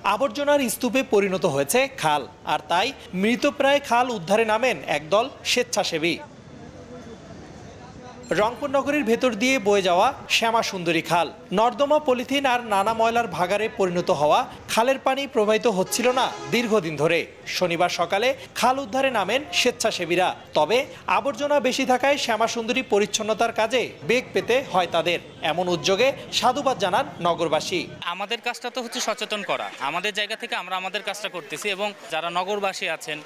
আবর্জনার স্তূপে পরিণত হয়েছে খাল, আর তাই মৃতপ্রায় খাল উদ্ধারে নামেন একদল স্বেচ্ছাসেবী। রংপুর নগরীর ভেতর দিয়ে বয়ে যাওয়া শ্যামা সুন্দরী খাল, নর্দমা, পলিথিন আর নানা ময়লার ভাগাড়ে পরিণত হওয়া খালের পানি প্রবাহিত হচ্ছিল না দীর্ঘদিন ধরে। শনিবার সকালে খাল উদ্ধারে নামেন স্বেচ্ছাসেবীরা। তবে আবর্জনা বেশি থাকায় শ্যামা সুন্দরী পরিচ্ছন্নতার কাজে বেগ পেতে হয় তাদের। এমন উদ্যোগে সাধুবাদ জানান নগরবাসী। আমাদের কাজটা তো হচ্ছে সচেতন করা, আমাদের জায়গা থেকে আমরা আমাদের কাজটা করতেছি এবং যারা নগরবাসী আছেন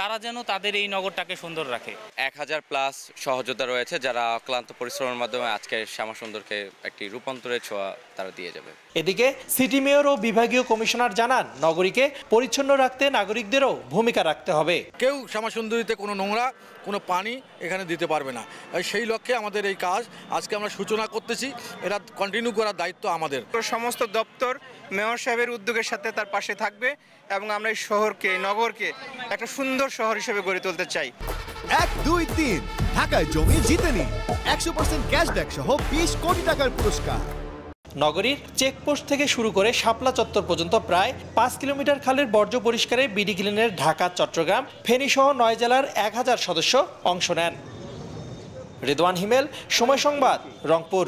তারা যেন তাদের এই নগরটাকে সুন্দর রাখে। 1000+ সহযোদ্ধা রয়েছে যারা অক্লান্ত পরিশ্রমের মাধ্যমে আজকে শ্যামা সুন্দরকে একটি রূপান্তরের ছোঁয়া তারা দিয়ে যাবে। এদিকে সিটি মেয়র ও বিভাগীয় কমিশনার জানান, নগরীকে পরিচ্ছন্ন রাখতে নাগরিকদেরও ভূমিকা রাখতে হবে। কেউ শ্যামা সুন্দরীতে কোনো নোংরা, কোনো পানি এখানে দিতে পারবে না। সেই লক্ষ্যে আমাদের এই কাজ আজকে আমরা সূচনা করতেছি। এরা কন্টিনিউ করার দায়িত্ব আমাদের। সমস্ত দপ্তর মেয়র সাহেবের উদ্যোগের সাথে তার পাশে থাকবে এবং আমরা এই শহরকে, নগরকে একটা সুন্দর শহর হিসেবে গড়ে তুলতে চাই। 1, 2, 3 ঢাকায় জমি জিতে নিন 100% ক্যাশব্যাক সহ 20 কোটি টাকার পুরস্কার। নগরীর চেকপোস্ট থেকে শুরু করে শাপলা চত্বর পর্যন্ত প্রায় 5 কিলোমিটার খালের বর্জ্য পরিষ্কারে বিডি ক্লিনের ঢাকা, চট্টগ্রাম, ফেনী সহ 9 জেলার 1000 সদস্য অংশ নেন। রিদওয়ান হিমেল, সময় সংবাদ, রংপুর।